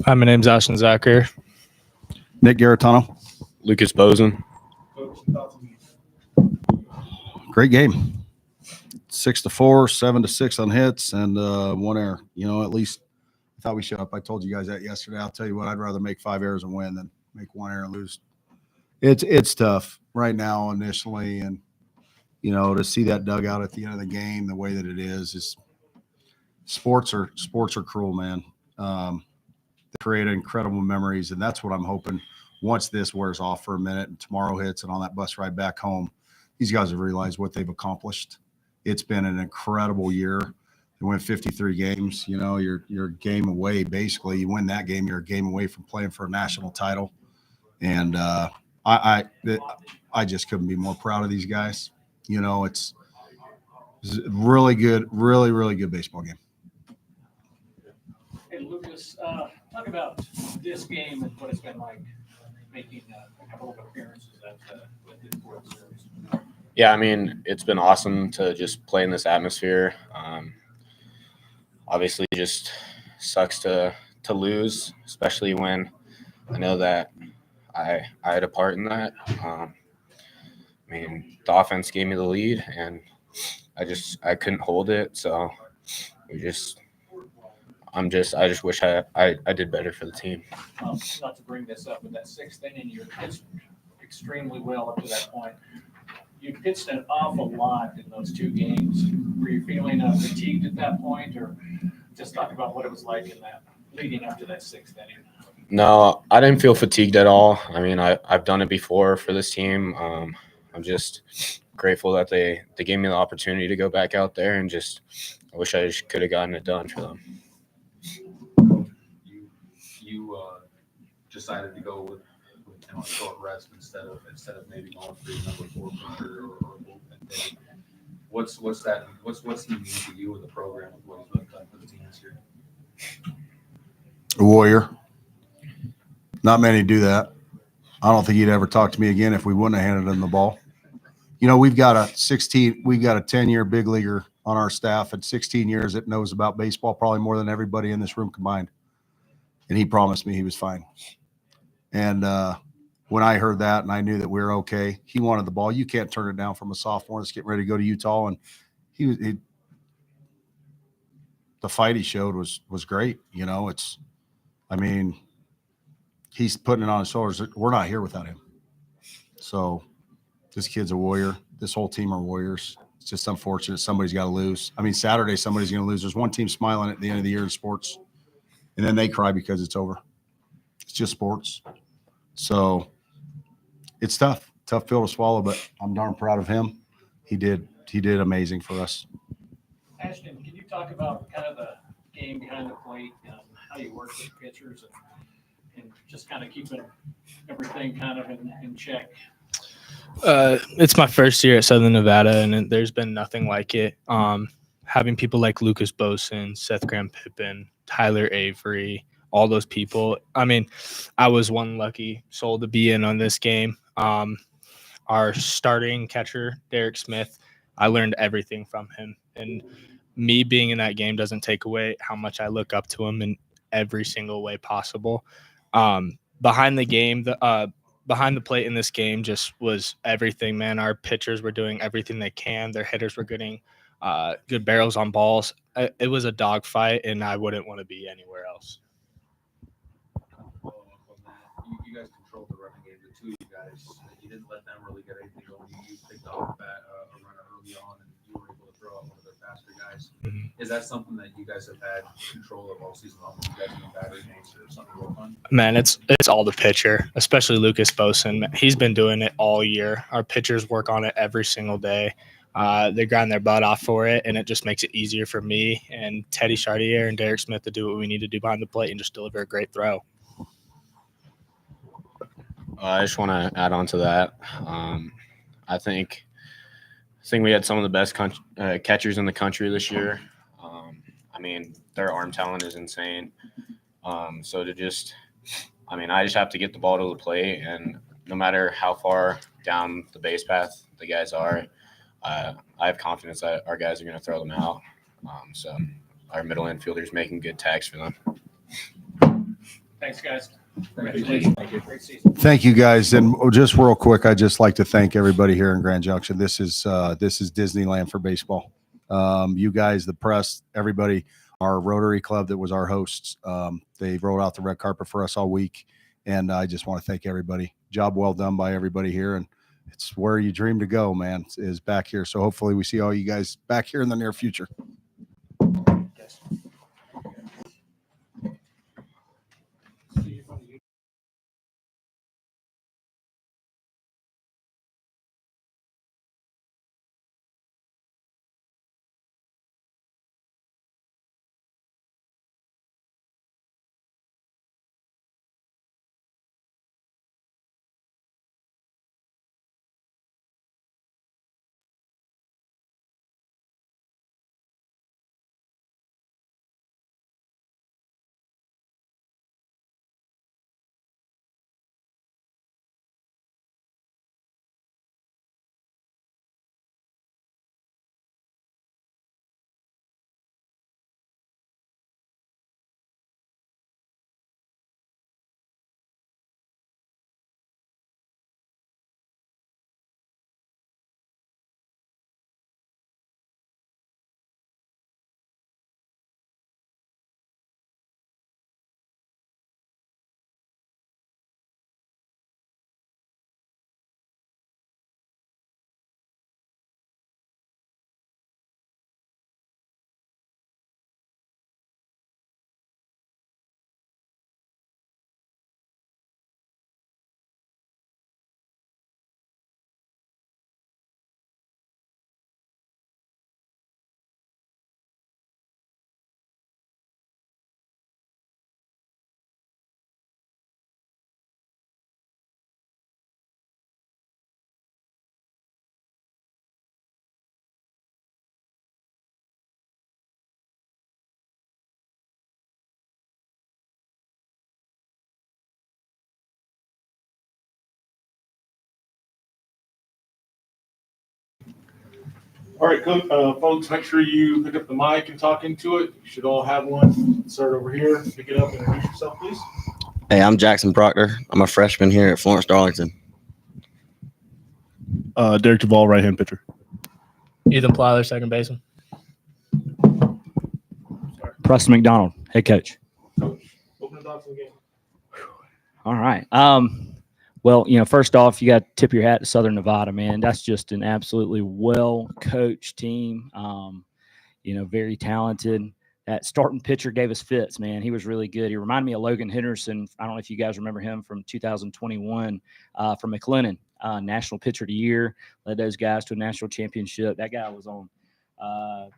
Hi, my name's Ashton Zacher. Nick Garatano. Lucas Bozen. Great game. 6-4, 7-6 on hits, and 1 error. At least I thought we showed up. I told you guys that yesterday. I'll tell you what, I'd rather make 5 errors and win than make 1 error and lose. It's tough right now initially, and to see that dugout at the end of the game the way that it is sports are cruel, man. They create incredible memories, and that's what I'm hoping once this wears off for a minute and tomorrow hits and on that bus ride back home, these guys have realized what they've accomplished. It's been an incredible year. They win 53 games. You're a game away. Basically, you win that game, you're a game away from playing for a national title. And I just couldn't be more proud of these guys. It's really good, really good baseball game. Hey, Lucas, talk about this game and what it's been like making a couple of appearances at the World Series. Yeah, I mean, it's been awesome to just play in this atmosphere. Obviously, just sucks to lose, especially when I know that I had a part in that. I mean, the offense gave me the lead, and I couldn't hold it. So I just wish I did better for the team. Not to bring this up, but that sixth inning, you pitched extremely well up to that point. You pitched an awful lot in those 2 games. Were you feeling fatigued at that point, or just talk about what it was like in that leading up to that 6th inning? No, I didn't feel fatigued at all. I mean, I've done it before for this team. I'm just grateful that they gave me the opportunity to go back out there, and I wish I just could have gotten it done for them. You decided to go with short rest instead of maybe going for your number 4 pitcher or bullpen. What's he mean to you in the program with what he's done for the team this year? A warrior. Not many do that. I don't think he'd ever talk to me again if we wouldn't have handed him the ball. We've got a 10-year big leaguer on our staff at 16 years that knows about baseball probably more than everybody in this room combined. And he promised me he was fine. And when I heard that and I knew that we were okay, he wanted the ball. You can't turn it down from a sophomore that's getting ready to go to Utah. And the fight he showed was great. He's putting it on his shoulders. We're not here without him. So this kid's a warrior. This whole team are warriors. It's just unfortunate somebody's got to lose. I mean, Saturday somebody's going to lose. There's one team smiling at the end of the year in sports, and then they cry because it's over. It's just sports. So it's tough pill to swallow, but I'm darn proud of him. He did amazing for us. Ashton, can you talk about kind of the game behind the plate and how you work with pitchers and just kind of keeping everything kind of in check? It's my first year at Southern Nevada, and there's been nothing like it. Having people like Lucas Boson, Seth Graham-Pippen, Tyler Avery, all those people. I mean, I was one lucky soul to be in on this game. Our starting catcher, Derek Smith, I learned everything from him. And me being in that game doesn't take away how much I look up to him in every single way possible. Behind the plate in this game just was everything, man. Our pitchers were doing everything they can. Their hitters were getting good barrels on balls. It was a dogfight, and I wouldn't want to be anywhere else. Follow up on that. You guys controlled the running game. The 2 of you guys, you didn't let them really get anything going. You picked off a runner early on, and you were able to throw out one of their faster guys. Mm-hmm. Is that something that you guys have had control of all season long? You guys have been battery mates or something to work on? Man, it's all the pitcher, especially Lucas Boson. He's been doing it all year. Our pitchers work on it every single day. They grind their butt off for it, and it just makes it easier for me and Teddy Chartier and Derek Smith to do what we need to do behind the plate and just deliver a great throw. I just want to add on to that. I think we had some of the best catchers in the country this year. I mean, their arm talent is insane. I just have to get the ball to the plate, and no matter how far down the base path the guys are, I have confidence that our guys are going to throw them out. So our middle infielders making good tags for them. Thanks, guys. Congratulations. Thank you. Great season. Thank you, guys. And just real quick, I'd just like to thank everybody here in Grand Junction. This is Disneyland for baseball. You guys, the press, everybody, our Rotary Club that was our hosts, they rolled out the red carpet for us all week. And I just want to thank everybody. Job well done by everybody here. And it's where you dream to go, man, is back here. So hopefully we see all you guys back here in the near future. All right, folks, make sure you pick up the mic and talk into it. You should all have one. Start over here. Pick it up and introduce yourself, please. Hey, I'm Jackson Proctor. I'm a freshman here at Florence-Darlington. Derek Duvall, right-hand pitcher. Ethan Plyler, second baseman. Preston McDonald, head coach. Coach, open the thoughts of the game. All right. Well, first off, you got to tip your hat to Southern Nevada, man. That's just an absolutely well-coached team. Very talented. That starting pitcher gave us fits, man. He was really good. He reminded me of Logan Henderson. I don't know if you guys remember him from 2021 from McLennan, National Pitcher of the Year. Led those guys to a national championship. That guy was on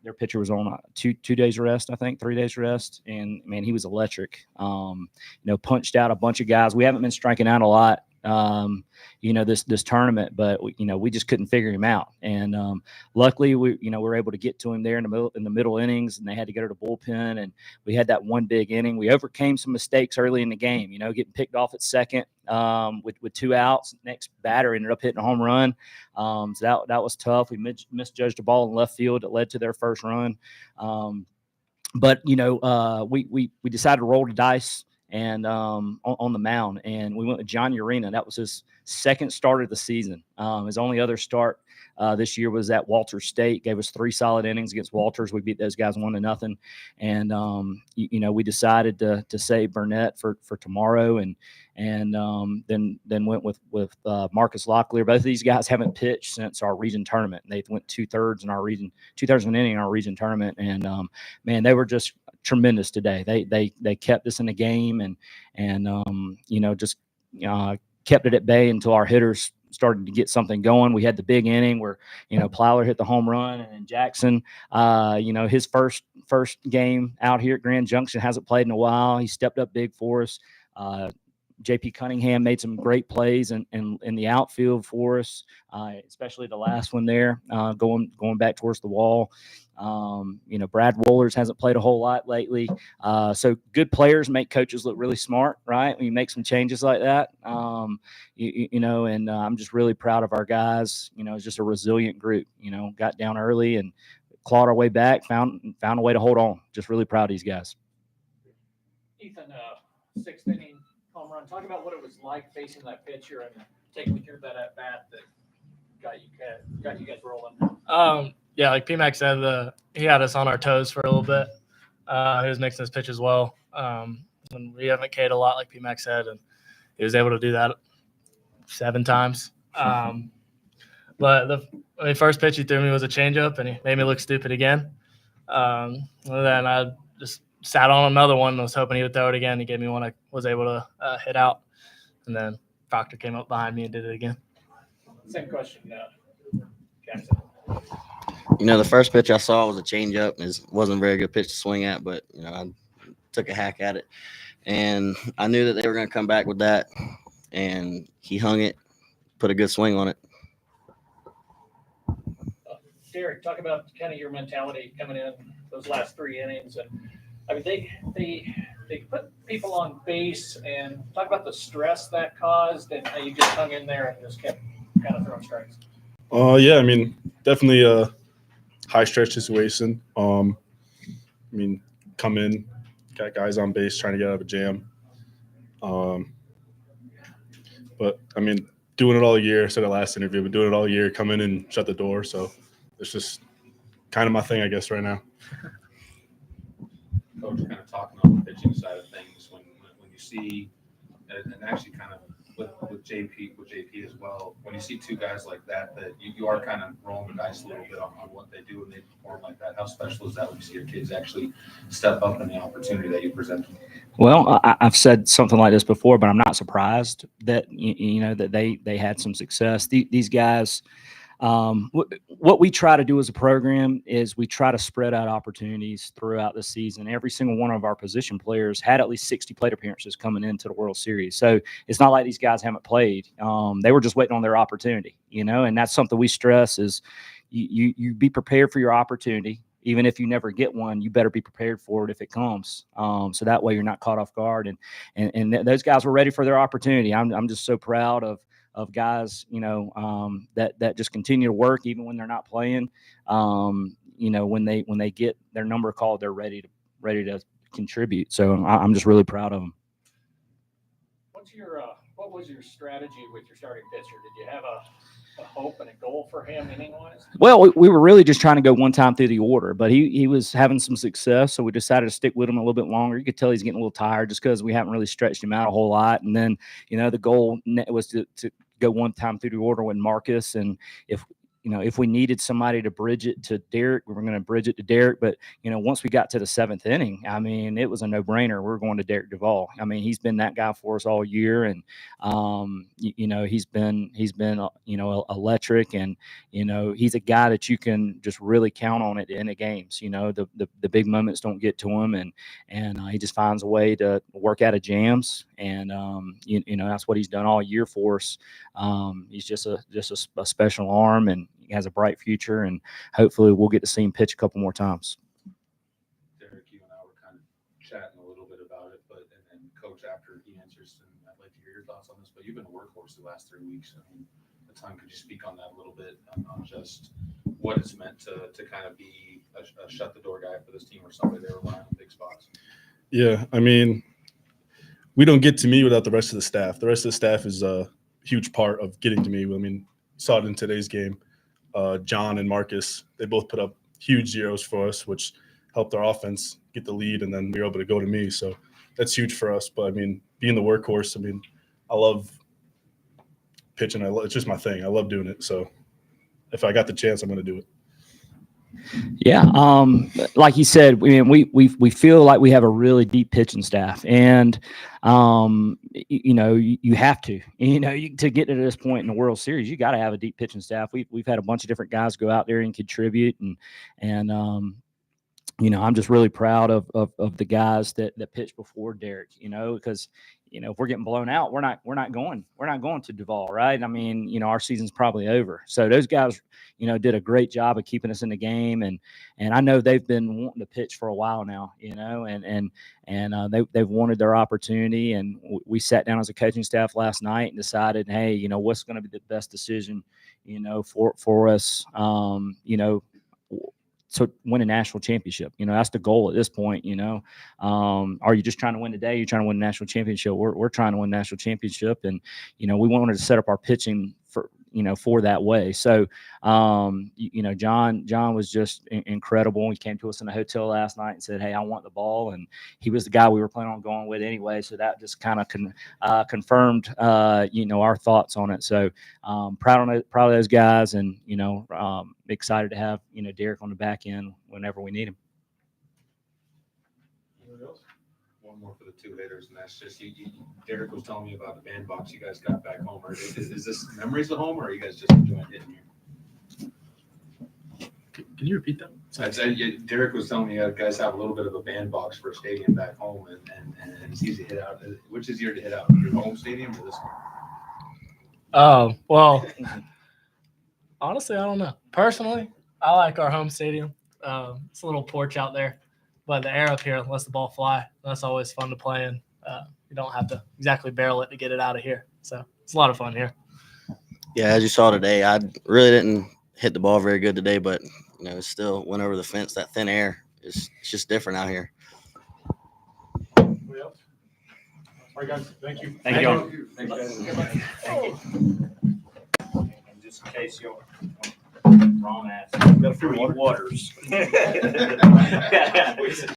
their pitcher was on 2 days rest, I think, 3 days rest. And, man, he was electric. Punched out a bunch of guys. We haven't been striking out a lot. This tournament, but we just couldn't figure him out. And luckily, we were able to get to him there in the middle innings, and they had to go to the bullpen. And we had that one big inning. We overcame some mistakes early in the game. Getting picked off at second with 2 outs. Next batter ended up hitting a home run. So that was tough. We misjudged a ball in left field that led to their first run. But we decided to roll the dice. And on the mound, and we went with John Urena. That was his second start of the season. His only other start this year was at Walters State. Gave us 3 solid innings against Walters. We beat those guys 1-0. And we decided to save Burnett for tomorrow, and then went with Marcus Locklear. Both of these guys haven't pitched since our region tournament. They went 2/3 in our region, 2/3 of an inning in our region tournament, and man, they were just tremendous today. They kept us in the game and just kept it at bay until our hitters started to get something going. We had the big inning where Plyler hit the home run, and then Jackson, his first game out here at Grand Junction, hasn't played in a while. He stepped up big for us. JP Cunningham made some great plays in the outfield for us, especially the last one there, going back towards the wall. Brad Wohlers hasn't played a whole lot lately. So good players make coaches look really smart, right? When you make some changes like that, and I'm just really proud of our guys. It's just a resilient group, got down early and clawed our way back, found a way to hold on. Just really proud of these guys. Ethan, sixth inning home run. Talk about what it was like facing that pitcher and taking me through that at bat that got you guys rolling. Yeah, like PMac said, he had us on our toes for a little bit. He was mixing his pitch as well. And we haven't K'd a lot, like PMac said, and he was able to do that 7 times. But the first pitch he threw me was a changeup, and he made me look stupid again. And then I just sat on another one and was hoping he would throw it again. He gave me one I was able to hit out. And then Proctor came up behind me and did it again. Same question, Jackson. The first pitch I saw was a changeup. It wasn't a very good pitch to swing at, but, I took a hack at it. And I knew that they were going to come back with that. And he hung it, put a good swing on it. Derek, talk about kind of your mentality coming in those last 3 innings. And I mean, they put people on base, and talk about the stress that caused and how you just hung in there and just kept kind of throwing strikes. Yeah, I mean, definitely a high stretch situation. Come in, got guys on base trying to get out of a jam. But I mean, doing it all year, I said it last interview, but doing it all year, come in and shut the door. So it's just kind of my thing, I guess, right now. Coach, kind of talking on the pitching side of things, when you see, and actually kind of with JP as well, when you see 2 guys like that you are kind of rolling the dice a little bit on what they do and they perform like that. How special is that when you see your kids actually step up in the opportunity that you present them? Well, I've said something like this before, but I'm not surprised that that they had some success. These guys, what we try to do as a program is we try to spread out opportunities throughout the season. Every single one of our position players had at least 60 plate appearances coming into the World Series. So it's not like these guys haven't played. They were just waiting on their opportunity, and that's something we stress is you be prepared for your opportunity. Even if you never get one, you better be prepared for it if it comes. So that way you're not caught off guard. And those guys were ready for their opportunity. I'm just so proud of guys, that just continue to work even when they're not playing. When they get their number called, they're ready to contribute. So I'm just really proud of them. What was your strategy with your starting pitcher? Did you have a hope and a goal for him inning-wise? Well, we were really just trying to go one time through the order, but he was having some success, so we decided to stick with him a little bit longer. You could tell he's getting a little tired just because we haven't really stretched him out a whole lot. And then, the goal was to go one time through the order with Marcus, and if we needed somebody to bridge it to Derek, we were going to bridge it to Derek. But, once we got to the 7th inning, I mean, it was a no-brainer. We're going to Derek Duvall. I mean, he's been that guy for us all year. And, he's been electric. And, he's a guy that you can just really count on at the end of games. The big moments don't get to him. And he just finds a way to work out of jams. And, that's what he's done all year for us. He's just a special arm, and he has a bright future, and hopefully we'll get to see him pitch a couple more times. Derek, you and I were kind of chatting a little bit about it, but and Coach, after he answers, and I'd like to hear your thoughts on this, but you've been a workhorse the last 3 weeks. I mean, the time, could you speak on that a little bit, on just what it's meant to kind of be a shut-the-door guy for this team, or somebody they rely on big spots? Yeah, I mean, we don't get to me without the rest of the staff. The rest of the staff is a huge part of getting to me. I mean, saw it in today's game. John and Marcus, they both put up huge zeros for us, which helped our offense get the lead, and then we were able to go to me. So that's huge for us. But, I mean, being the workhorse, I mean, I love pitching. It's just my thing. I love doing it. So if I got the chance, I'm going to do it. Yeah, like you said, we feel like we have a really deep pitching staff, and you have to, to get to this point in the World Series, you got to have a deep pitching staff. We've had a bunch of different guys go out there and contribute, and I'm just really proud of the guys that pitched before Derek, because if we're getting blown out, we're not going to Duvall, right? I mean, our season's probably over. So those guys, did a great job of keeping us in the game, and I know they've been wanting to pitch for a while now, and they've wanted their opportunity. And we sat down as a coaching staff last night and decided, hey, what's going to be the best decision, for us, to win a national championship. That's the goal at this point. Are you just trying to win today? You're trying to win a national championship. We're trying to win a national championship, and we wanted to set up our pitching for that way. So, John was just incredible. He came to us in the hotel last night and said, "Hey, I want the ball," and he was the guy we were planning on going with anyway. So that just kind of confirmed, our thoughts on it. So, proud of those guys, and excited to have Derek on the back end whenever we need him. One more for the two hitters, and that's just Derek was telling me about the bandbox you guys got back home. Is this memories of home, or are you guys just enjoying hitting here? Can you repeat that? Derek was telling me you guys have a little bit of a bandbox for a stadium back home, and it's easy to hit out. Which is easier to hit out, your home stadium or this one? Oh, well, honestly, I don't know. Personally, I like our home stadium. It's a little porch out there, but the air up here lets the ball fly. That's always fun to play in. You don't have to exactly barrel it to get it out of here. So it's a lot of fun here. Yeah, as you saw today, I really didn't hit the ball very good today, but it still went over the fence. That thin air it's just different out here. Anybody else? All right, guys. Thank you. Thank you. Thanks, guys. Just in case you're wrong ass. Got a free water? Waters.